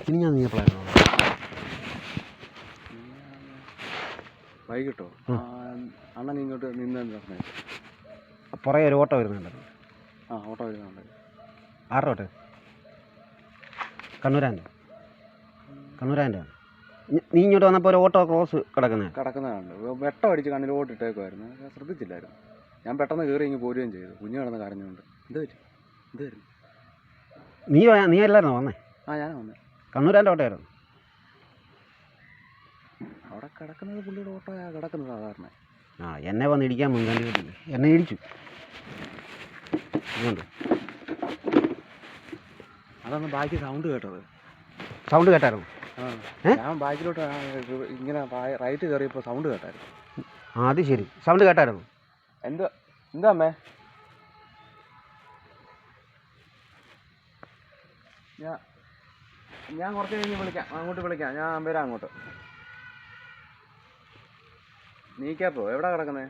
ഇനി ഞാൻ നീയപ്പോഴായിരുന്നു വൈകിട്ടോ അണ്ണൻ ഇങ്ങോട്ട് നിന്ന് പുറകെ ഒരു ഓട്ടോ വരുന്നുണ്ട്. ആ ഓട്ടോ വരുന്നുണ്ട്. ആരുടെ ഓട്ടോ? കണ്ണൂരാൻ്റെ. നീ ഇങ്ങോട്ട് വന്നപ്പോൾ ഒരു ഓട്ടോ ക്രോസ് കിടക്കുന്നതാണ്. വെട്ടം അടിച്ച് കണ്ണിലോട്ട് ഇട്ടേക്കുമായിരുന്നു. ശ്രദ്ധിച്ചില്ലായിരുന്നു. ഞാൻ പെട്ടെന്ന് കയറി ഇങ്ങ് പോരുകയും ചെയ്തു. കുഞ്ഞു കിടന്ന് കരഞ്ഞുകൊണ്ട്. എന്ത് വരുന്നു? നീ അല്ലായിരുന്നോ വന്നേ? ആ ഞാനാ വന്നേ. കണ്ണൂരാൻ്റെ ഓട്ടോയായിരുന്നു അവിടെ കിടക്കുന്നത്. പുള്ളിയുടെ ഓട്ടോയാണ് കിടക്കുന്നത് സാധാരണ. എന്നെ വന്ന് ഇടിക്കാൻ മുൻകണ്ടി എന്നെ ഇടിച്ചു. അതുകൊണ്ട് അതാണ് ബാക്കി സൗണ്ട് കേട്ടത്. സൗണ്ട് കേട്ടായിരുന്നു? ഞാൻ ബാക്കിലോട്ട് ഇങ്ങനെ റൈറ്റ് കയറിയപ്പോൾ സൗണ്ട് കേട്ടായിരുന്നു. അത് ശരി, സൗണ്ട് കേട്ടായിരുന്നു. എന്താ അമ്മേ? ഞാൻ കുറച്ച് കഴിഞ്ഞ് വിളിക്കാം. അങ്ങോട്ട് വിളിക്കാം. ഞാൻ വരാം അങ്ങോട്ട്. നീക്കാപ്പോ എവിടെ കിടക്കുന്നേ?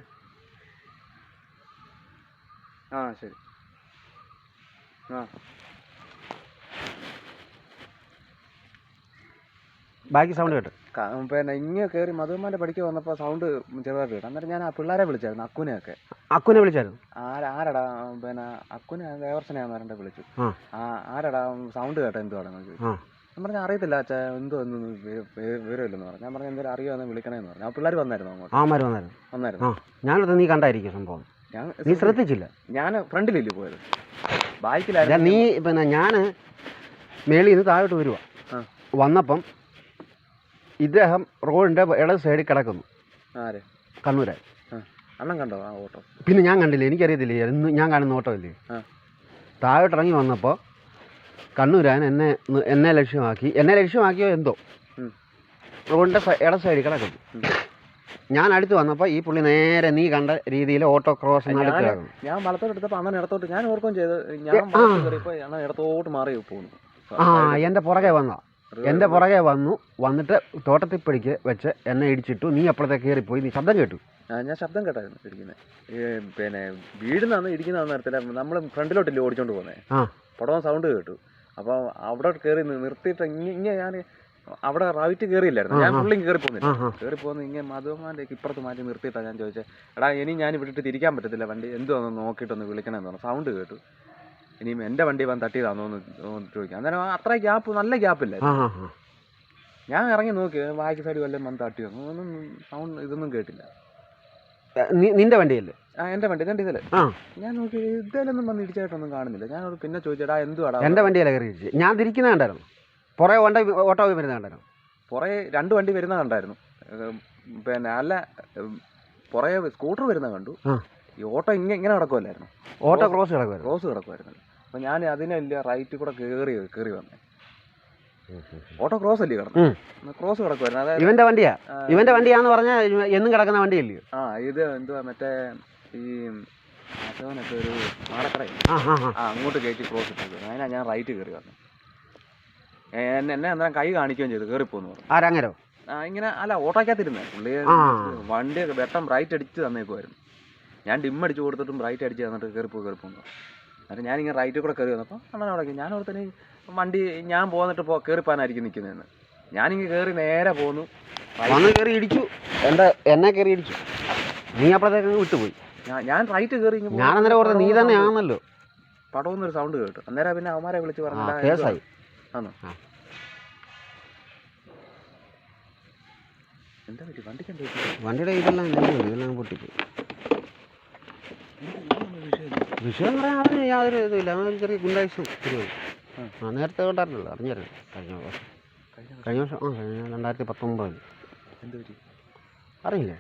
ആ ശരി. ബാക്കി സൗണ്ട് കേട്ടു. പിന്നെ ഇങ്ങനെ കയറി മധുമാൻ്റെ പഠിക്കാൻ വന്നപ്പോൾ സൗണ്ട് ചെറുതായിട്ട് കേട്ടു. അന്നേരം ഞാൻ ആ പിള്ളേരെ വിളിച്ചായിരുന്നു. അക്കുനെ വിളിച്ചായിരുന്നു. ആരടാ? പിന്നെ അക്കുനെ ദേവർസനെയാന്ന് പറഞ്ഞിട്ട് വിളിച്ചു. ആരടാ സൗണ്ട് കേട്ടോ എന്തുവാണെന്ന് ചോദിച്ചു. ഞാൻ പറഞ്ഞാൽ അറിയത്തില്ല അച്ഛാ, എന്തോ ഒന്നും വിവരമില്ലെന്ന് പറഞ്ഞു. ഞാൻ പറഞ്ഞു എന്തായാലും അറിയുമെന്ന് വിളിക്കണമെന്ന് പറഞ്ഞു. ആ പിള്ളേർ വന്നായിരുന്നു അങ്ങോട്ട്. വന്നായിരുന്നു. ഞാനത് നീ കണ്ടായിരിക്കും സംഭവം. നീ ശ്രദ്ധിച്ചില്ല. ഞാൻ ഫ്രണ്ടിലല്ലേ പോയത്, ബാക്കിലായിരുന്നു. നീ പിന്നെ ഞാൻ മേളിൽ നിന്ന് താഴോട്ട് വരുവാ. വന്നപ്പം ഇദ്ദേഹം റോഡിൻ്റെ ഇടത് സൈഡിൽ കിടക്കുന്നു. ആര്? കണ്ണൂരാൻ. അണ്ണൻ കണ്ടോ ആ ഓട്ടോ? പിന്നെ ഞാൻ കണ്ടില്ല, എനിക്കറിയത്തില്ലേ, ഇന്ന് ഞാൻ കാണുന്ന ഓട്ടോ ഇല്ലേ. താഴോട്ട് ഇറങ്ങി വന്നപ്പോൾ കണ്ണൂരാൻ എന്നെ ലക്ഷ്യമാക്കിയോ എന്തോ റോഡിൻ്റെ ഇടത് സൈഡിൽ കിടക്കുന്നു. ഞാൻ അടുത്ത് വന്നപ്പോൾ ഈ പുള്ളി നേരെ നീ കണ്ട രീതിയിൽ ഓട്ടോ ക്രോസ് നടക്കുകയാണ്. ഞാൻ വലത്തോട്ട് എടുത്തപ്പോൾ അണ്ണൻ ഇടത്തോട്ട്, ഞാൻ ഓർക്കുകയും ചെയ്ത് ഞാൻ അണ്ണൻ ഇടത്തോട്ട് മാറി പോകുന്നു. എൻ്റെ പുറകെ വന്നിട്ട് തോട്ടത്തിപ്പടിക്ക് വെച്ച് എന്നെ ഇടിച്ചിട്ടു. നീ അപ്പോഴത്തേക്ക് കയറിപ്പോയി. നീ ശബ്ദം കേട്ടു? ഞാൻ ശബ്ദം കേട്ടായിരുന്നു ഇടിക്കുന്നത്. പിന്നെ വീടിനാന്ന് ഇടിക്കുന്ന നേരത്തിൽ നമ്മൾ ഫ്രണ്ടിലോട്ടില്ലേ ഓടിച്ചോണ്ട് പോകുന്നത്. പടവും സൗണ്ട് കേട്ടു. അപ്പോൾ അവിടെ കയറി നിർത്തിയിട്ട് ഇങ്ങനെ ഞാൻ അവിടെ റൈറ്റ് കയറിയില്ലായിരുന്നു. ഞാൻ ഫുള്ളിങ് കയറി പോകുന്നു. ഇങ്ങനെ മധുമാൻ്റെ ഇപ്പുറത്ത് മാറ്റി നിർത്തിയിട്ടാണ് ഞാൻ ചോദിച്ചത്, എടാ ഇനി ഞാൻ വിട്ടിട്ട് തിരിക്കാൻ പറ്റത്തില്ല, വണ്ടി എന്തോന്ന് നോക്കിയിട്ടൊന്ന് വിളിക്കണമെന്ന് പറഞ്ഞു. സൗണ്ട് കേട്ടു. ഇനിയും എൻ്റെ വണ്ടി വന്ന് തട്ടിയതാണോന്ന് ചോദിക്കാം. അന്നേരം അത്ര നല്ല ഗ്യാപ്പില്ല. ഞാൻ ഇറങ്ങി നോക്കി ബാക്ക് സൈഡ് വല്ലതും വന്ന് തട്ടിയോ ഒന്നും സൗണ്ട് ഇതൊന്നും കേട്ടില്ല. നിന്റെ വണ്ടിയല്ലേ? എൻ്റെ വണ്ടി ഇതിലെ. ഞാൻ നോക്കി ഇതിലൊന്നും വന്ന് ഇടിച്ചായിട്ടൊന്നും കാണുന്നില്ല. ഞാൻ പിന്നെ ചോദിച്ചടാ എന്തുവാടാ? എൻ്റെ വണ്ടിയല്ല കയറി ഇടിച്ച്. ഞാൻ തിരിക്കുന്ന കണ്ടായിരുന്നു. പുറകെ ഓട്ടോ വരുന്ന കണ്ടായിരുന്നു. പുറകെ 2 വണ്ടി വരുന്ന കണ്ടായിരുന്നു. പിന്നെ അല്ല, പുറകെ സ്കൂട്ടർ വരുന്ന കണ്ടു. ഈ ഓട്ടോ ഇങ്ങനെ കിടക്കുമല്ലായിരുന്നു. ഓട്ടോ ക്രോസ് കിടക്കുമായിരുന്നു. അപ്പം ഞാൻ അതിനല്ല റൈറ്റ് കൂടെ കയറി വന്നേ. ഓട്ടോ ക്രോസ് അല്ലേ കിടന്നു? ക്രോസ് കിടക്കുമായിരുന്നു. അതായത് ഇവന്റെ വണ്ടിയാന്ന് പറഞ്ഞാൽ എന്നും കിടക്കുന്ന വണ്ടിയല്ലേ? ഇത് എന്തുവാ മറ്റേ ഈ അശോകനൊക്കെ ഒരു മാടക്കടയിൽ അങ്ങോട്ട് കയറ്റി ക്രോസ് ഇട്ടത്. അതിനാ ഞാൻ റൈറ്റ് കയറി വന്നു. എന്നെ അന്നേരം കൈ കാണിക്കുകയും ചെയ്തു കയറിപ്പോന്ന് പറഞ്ഞു. ആരങ്ങനോ? ഇങ്ങനെ അല്ല, ഓട്ടോക്കകത്തിരുന്നേ പുള്ളി. വണ്ടി വെട്ടം റൈറ്റ് അടിച്ച് തന്നേക്കുമായിരുന്നു. ഞാൻ ഡിമ്മടിച്ച് കൊടുത്തിട്ടും റൈറ്റ് അടിച്ച് തന്നിട്ട് കയറിപ്പോന്നു. എന്നിട്ട് ഞാനിങ്ങനെ റൈറ്റിൽ കൂടെ കയറി വന്നപ്പോൾ അണ്ണൻ അവിടെ ഞാൻ ഓർത്തിന് വണ്ടി ഞാൻ പോന്നിട്ട് കയറിപ്പോകാനായിരിക്കും നിൽക്കുന്നതെന്ന്. ഞാനിങ്ങനെ കയറി നേരെ പോന്നു. കയറി ഇടിച്ചു. എന്നെ കയറി ഇടിച്ചു. നീ അപ്പോഴത്തേക്ക് വിട്ടുപോയി. ഞാൻ റൈറ്റ് കയറി ഞാൻ അന്നേരം ഓർത്ത് നീ തന്നെ ആണല്ലോ. പടവുന്നൊരു സൗണ്ട് കേട്ടു. അന്നേരം പിന്നെ അവന്മാരെ വിളിച്ച് പറഞ്ഞില്ല. കേസായി. ആണോ? എന്താ പറ്റി? വണ്ടിയുടെ ഇതെല്ലാം പൊട്ടിപ്പോയി. വിഷയം പറയാൻ അതിന് യാതൊരു ഇതുമില്ല. അവൻ ചെറിയ ഗുണ്ടായിസും ശരിയായി. നേരത്തെ കൊണ്ടായിരുന്നല്ലോ, അറിഞ്ഞായിരുന്നു. കഴിഞ്ഞ വർഷം 2019. എന്ത് പറ്റി അറിയില്ലേ?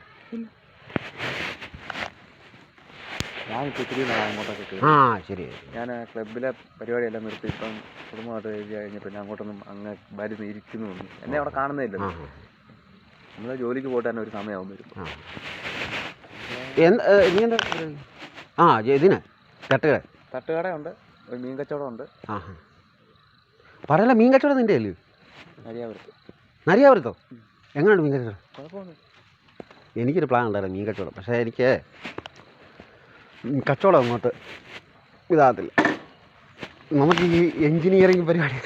ശരി. ഞാൻ ക്ലബിലെ പരിപാടിയെല്ലാം നിർത്തി ഇപ്പം കുടുംബമായിട്ട് കഴിഞ്ഞ് പിന്നെ അങ്ങോട്ടൊന്നും അങ്ങ് ഭാര്യ ഇരിക്കുന്നു. എന്നെ അവിടെ കാണുന്നില്ല. നമ്മൾ ജോലിക്ക് പോയിട്ട് തന്നെ ഒരു സമയമാകും വരുമ്പോൾ. ഇതിന് തട്ടുകടയുണ്ട്, ഒരു മീൻ കച്ചവടം ഉണ്ട്. പറയല്ല, മീൻ കച്ചവടം നിൻ്റെ അല്ലേ? നരിയാപുരത്തോ? എങ്ങനെയുണ്ട് മീൻ കച്ചവടം? കുഴപ്പമൊന്നും. എനിക്കൊരു പ്ലാൻ ഉണ്ടായിരുന്നു മീൻ കച്ചവടം. പക്ഷേ എനിക്ക് കച്ചവടം അങ്ങോട്ട് ഇതാകത്തില്ല. നമുക്ക് ഈ എൻജിനീയറിങ് പരിപാടി